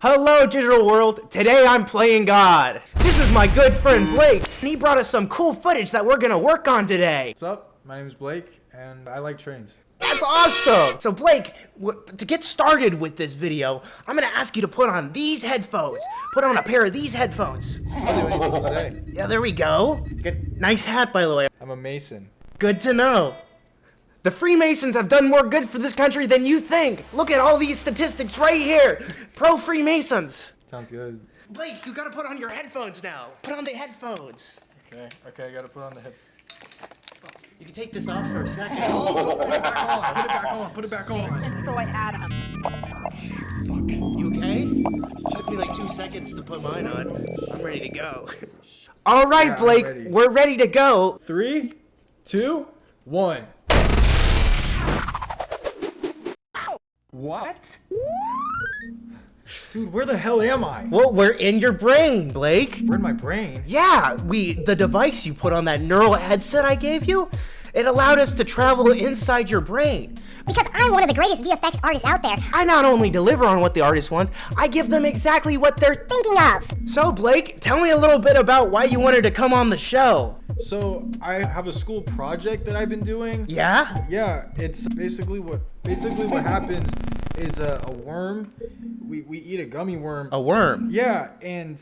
Hello, digital world. Today I'm playing God. This is my good friend Blake, and he brought us some cool footage that we're gonna work on today. What's up? My name is Blake, and I like trains. That's awesome! So Blake, to get started with this video, I'm gonna ask you to put on these headphones. Put on a pair of these headphones. I'll do anything you say. Yeah, there we go. Good. Nice hat, by the way. I'm a Mason. Good to know. The Freemasons have done more good for this country than you think. Look at all these statistics right here. Pro-Freemasons. Sounds good. Blake, you gotta put on your headphones now. Put on the headphones. Okay, I gotta put on the head. You can take this off for a second. Oh, put it back on, put it back on, put it back on. Destroy Adam. Fuck. You okay? Took me like 2 seconds to put mine on. I'm ready to go. All right, Yeah, Blake, I'm ready. we're ready to go. 3, 2, 1. What? Dude, where the hell am I? Well, we're in your brain, Blake. We're in my brain. Yeah, the device you put on that neural headset I gave you, it allowed us to travel inside your brain. Because I'm one of the greatest VFX artists out there. I not only deliver on what the artist wants, I give them exactly what they're Thinking of. So, Blake, tell me a little bit about why you wanted to come on the show. So, I have a school project that I've been doing. Yeah? Yeah, it's basically what happens is a worm. We eat a gummy worm. A worm. Yeah, and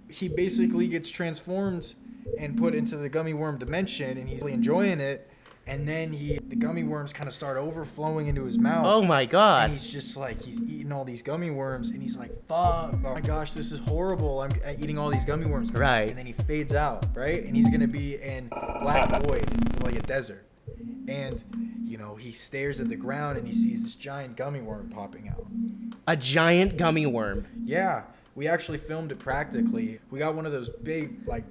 he basically gets transformed and put into the gummy worm dimension, and he's really enjoying it. And then the gummy worms kind of start overflowing into his mouth. Oh my god. And he's just like, he's eating all these gummy worms, and he's like, fuck, oh my gosh, this is horrible. I'm eating all these gummy worms. Right. And then he fades out, right? And he's gonna be in black void, like a desert. And, you know, he stares at the ground and he sees this giant gummy worm popping out. A giant gummy worm. Yeah, we actually filmed it practically. We got one of those big, like,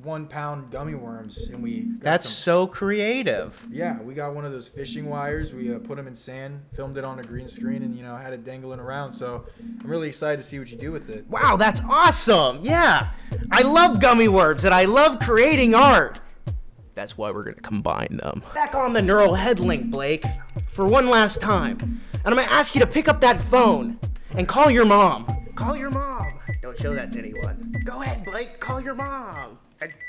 1 pound gummy worms, and we got That's so creative. Yeah, we got one of those fishing wires. We put them in sand, filmed it on a green screen, and, you know, had it dangling around. So I'm really excited to see what you do with it. Wow, that's awesome. Yeah. I love gummy worms and I love creating art. That's why we're going to combine them. Back on the neural head link, Blake, for one last time. And I'm going to ask you to pick up that phone and call your mom. Call your mom. Don't show that to anyone. Go ahead, Blake. Call your mom.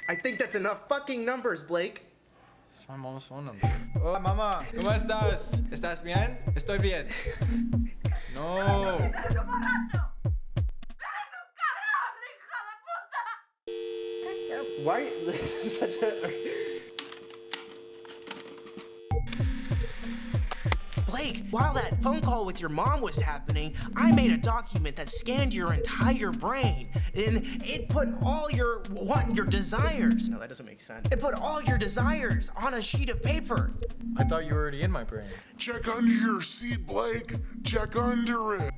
I think that's enough fucking numbers, Blake. It's my mom's phone number. Hola, mamá. ¿Cómo estás? ¿Estás bien? Estoy bien. No. Why? This is such a... Blake, while that phone call with your mom was happening, I made a document that scanned your entire brain, and it put all your desires. No, that doesn't make sense. It put all your desires on a sheet of paper. I thought you were already in my brain. Check under your seat, Blake. Check under it.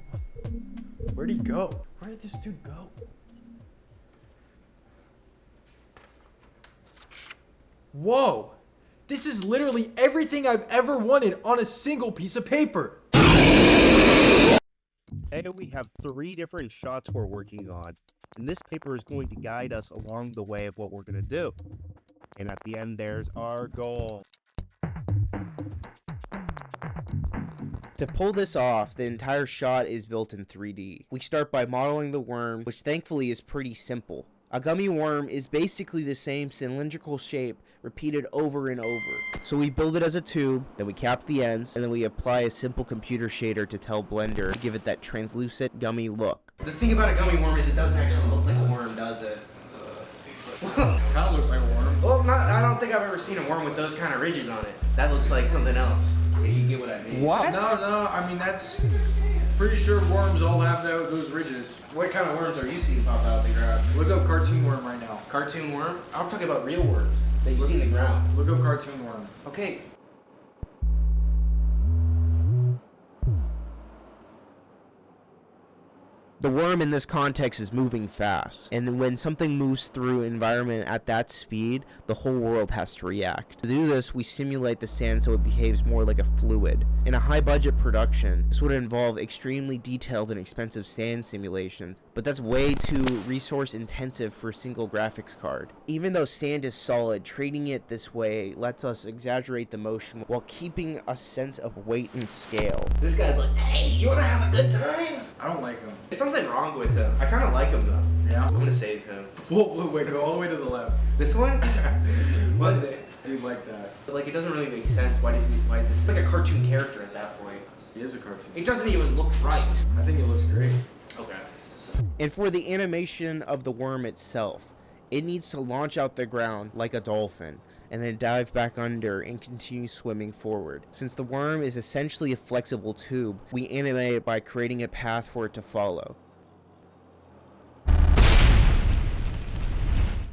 Where'd he go? Where did this dude go? Whoa! This is literally everything I've ever wanted on a single piece of paper. And we have 3 different shots we're working on, and this paper is going to guide us along the way of what we're going to do. And at the end, there's our goal. To pull this off, the entire shot is built in 3D. We start by modeling the worm, which thankfully is pretty simple. A gummy worm is basically the same cylindrical shape repeated over and over. So we build it as a tube, then we cap the ends, and then we apply a simple computer shader to tell Blender to give it that translucent gummy look. The thing about a gummy worm is it doesn't actually look like a worm, does it? Kind of looks like a worm. Well, I don't think I've ever seen a worm with those kind of ridges on it. That looks like something else. If you get what I mean. What? No, I mean, that's... Pretty sure worms all have those ridges. What kind of worms are you seeing pop out of the ground? Look up cartoon worm right now. Cartoon worm? I'm talking about real worms that you see in the ground. Look up cartoon worm. Okay. The worm in this context is moving fast, and when something moves through an environment at that speed, the whole world has to react. To do this, we simulate the sand so it behaves more like a fluid. In a high-budget production, this would involve extremely detailed and expensive sand simulations, but that's way too resource-intensive for a single graphics card. Even though sand is solid, treating it this way lets us exaggerate the motion while keeping a sense of weight and scale. This guy's like, hey, you wanna have a good time? I don't like them. There's something wrong with him. I kind of like him though. Yeah? I'm gonna save him. Whoa, wait, go all the way to the left. This one? One day. Dude, like that. But like, it doesn't really make sense. Why is this like a cartoon character at that point? He is a cartoon. It doesn't even look right. I think it looks great. Okay. And for the animation of the worm itself, it needs to launch out the ground like a dolphin, and then dive back under and continue swimming forward. Since the worm is essentially a flexible tube, we animate it by creating a path for it to follow.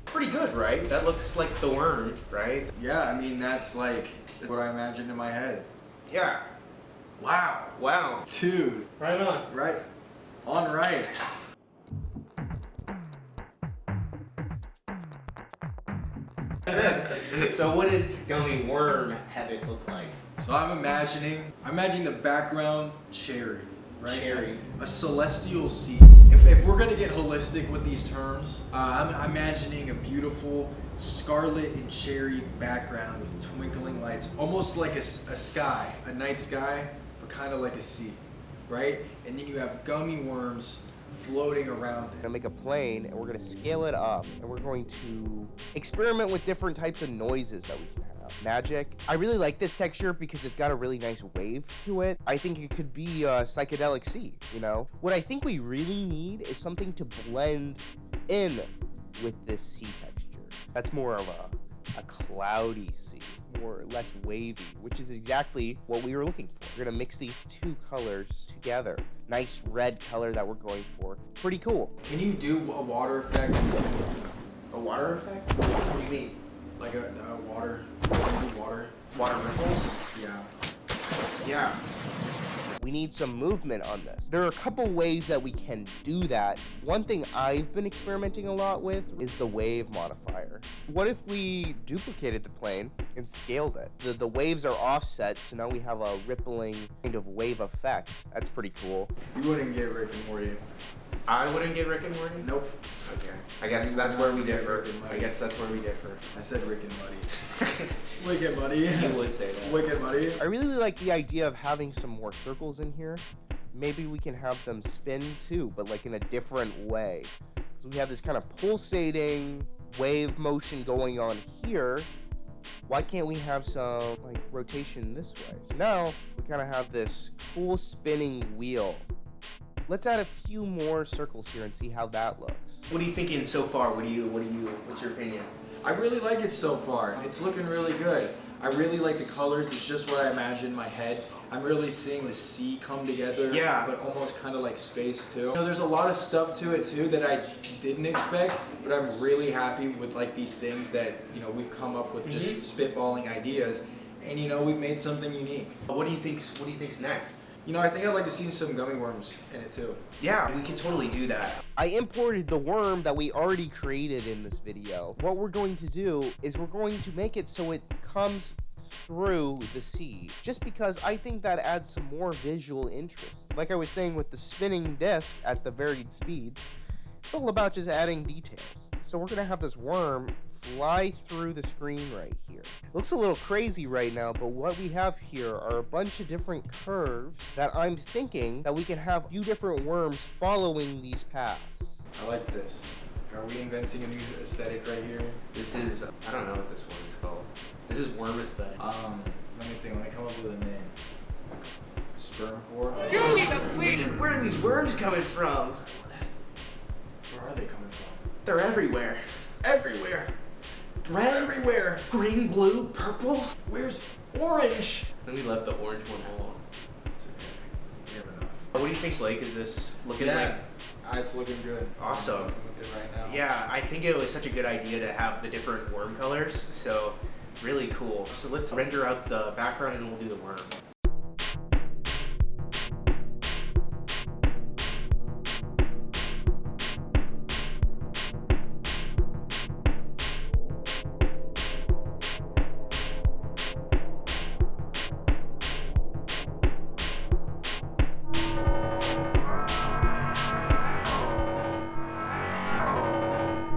Pretty good, right? That looks like the worm, right? Yeah, I mean, that's like what I imagined in my head. Yeah. Wow. Wow. Dude. Right on. Right. On right. So what does gummy worm have it look like? So I'm imagining the background cherry, right? Cherry. A celestial sea. If we're gonna get holistic with these terms, I'm imagining a beautiful scarlet and cherry background with twinkling lights, almost like a sky, a night sky, but kind of like a sea, right? And then you have gummy worms floating around We're gonna make a plane, and we're gonna scale it up, and we're going to experiment with different types of noises that we can have. Magic. I really like this texture because it's got a really nice wave to it. I think it could be a psychedelic sea, you know? What I think we really need is something to blend in with this sea texture. That's more of a cloudy sea, more or less wavy, which is exactly what we were looking for. We're gonna mix these two colors together. Nice red color that we're going for. Pretty cool. Can you do a water effect? A water effect? What do you mean? Like a water? Water ripples? Yeah. Yeah. We need some movement on this. There are a couple ways that we can do that. One thing I've been experimenting a lot with is the wave modifier. What if we duplicated the plane and scaled it? The waves are offset, so now we have a rippling kind of wave effect. That's pretty cool. You wouldn't get Rick and Morty. I wouldn't get Rick and Morty? Nope. Okay. I guess that's where we differ. I guess that's where we differ. I said Rick and Muddy. Wicked Muddy. You would say that. Wicked Muddy. I really like the idea of having some more circles in here. Maybe we can have them spin too, but like in a different way. So we have this kind of pulsating wave motion going on here. Why can't we have some like rotation this way? So now we kind of have this cool spinning wheel. Let's add a few more circles here and see how that looks. What are you thinking so far? What's your opinion? I really like it so far. It's looking really good. I really like the colors. It's just what I imagined in my head. I'm really seeing the sea come together, Yeah. but almost kind of like space too. You know, there's a lot of stuff to it too that I didn't expect, but I'm really happy with like these things that, you know, we've come up with just spitballing ideas, and you know, we've made something unique. What do you think's next? You know, I think I'd like to see some gummy worms in it too. Yeah, we can totally do that. I imported the worm that we already created in this video. What we're going to do is we're going to make it so it comes through the sea, just because I think that adds some more visual interest. Like I was saying with the spinning disc at the varied speeds, it's all about just adding details. So we're gonna have this worm fly through the screen right here. It looks a little crazy right now, but what we have here are a bunch of different curves that I'm thinking that we can have a few different worms following these paths. I like this. Are we inventing a new aesthetic right here? This is, I don't know what this one is called. This is worm aesthetic. Let me think. Let me come up with a name. Sperm core? Where are these worms coming from? Where are they coming from? They're everywhere. Everywhere. Red, Everywhere. green, blue, purple. Where's orange? Then we left the orange one alone. It's okay. We have enough. What do you think, Blake? Is this looking like... It's looking good. Awesome. I'm fucking with it right now. Yeah, I think it was such a good idea to have the different worm colors, so really cool. So let's render out the background and then we'll do the worm.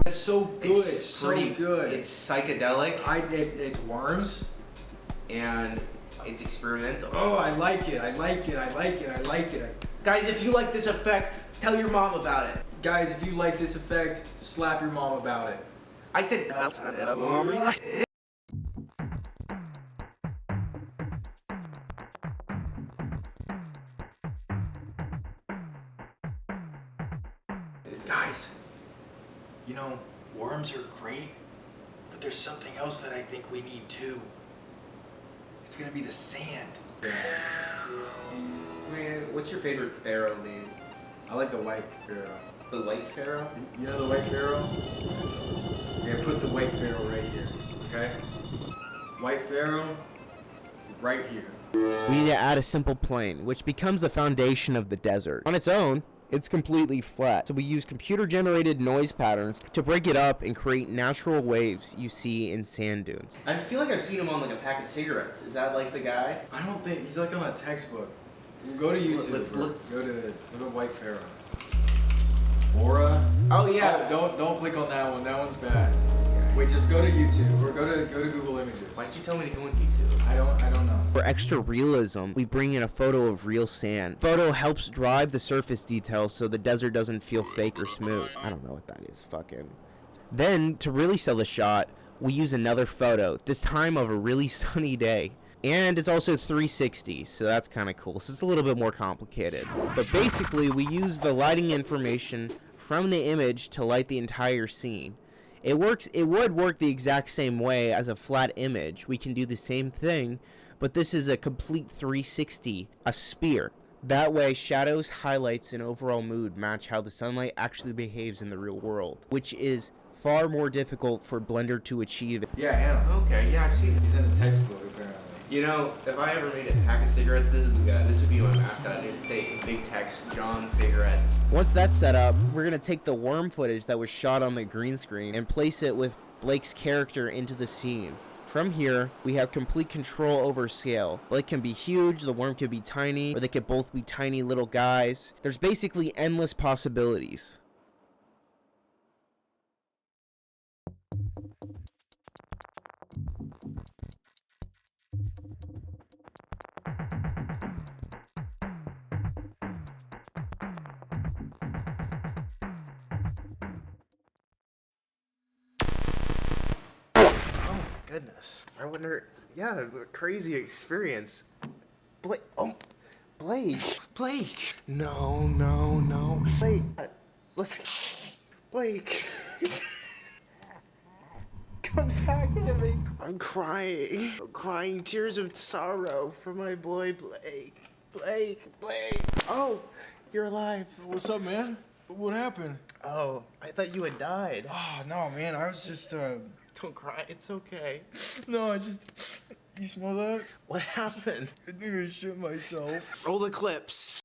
It's so good. It's so good. It's psychedelic It's worms. and it's experimental. Oh, I like it. I like it. I like it. I like it. Guys, if you like this effect, tell your mom about it. Guys, if you like this effect, slap your mom about it. I said, that's not it, mommy. Guys, you know, worms are great, but there's something else that I think we need too. It's gonna be the sand. Man, what's your favorite pharaoh name? I like the white pharaoh. The white pharaoh? You know the white pharaoh? We're gonna put the white pharaoh right here, okay? White pharaoh, right here. We need to add a simple plane, which becomes the foundation of the desert. On its own, it's completely flat, so we use computer-generated noise patterns to break it up and create natural waves you see in sand dunes. I feel like I've seen him on like a pack of cigarettes. Is that like the guy? I don't think, he's like on a textbook. Go to YouTube. Let's look. Go to white pharaoh. Aura. Oh yeah. Oh, don't click on that one. That one's bad. Wait, just go to YouTube or go to Google Images. Why'd you tell me to go on YouTube? I don't know. For extra realism, we bring in a photo of real sand. Photo helps drive the surface details so the desert doesn't feel fake or smooth. I don't know what that is, fucking. Then, to really sell the shot, we use another photo, this time of a really sunny day. And it's also 360, so that's kind of cool. So it's a little bit more complicated. But basically, we use the lighting information from the image to light the entire scene. It would work the exact same way as a flat image. We can do the same thing, but this is a complete 360, a sphere. That way, shadows, highlights, and overall mood match how the sunlight actually behaves in the real world, which is far more difficult for Blender to achieve. Yeah, Anna. Okay, yeah, I've seen it. He's in the textbook apparently. You know, if I ever made a pack of cigarettes, this is the guy. This would be my mascot. It'd say in big text, John Cigarettes. Once that's set up, we're going to take the worm footage that was shot on the green screen and place it with Blake's character into the scene. From here, we have complete control over scale. Blake can be huge, the worm can be tiny, or they could both be tiny little guys. There's basically endless possibilities. Goodness. I wonder. Yeah, crazy experience. Blake. Oh, Blake. Blake. No. Blake. Listen. Blake. Come back to me. I'm crying. I'm crying tears of sorrow for my boy Blake. Blake. Oh, you're alive. What's up, man? What happened? Oh, I thought you had died. Oh no, man. I was just Don't cry. It's okay. No, you smell that? What happened? I think I shit myself. Roll the clips.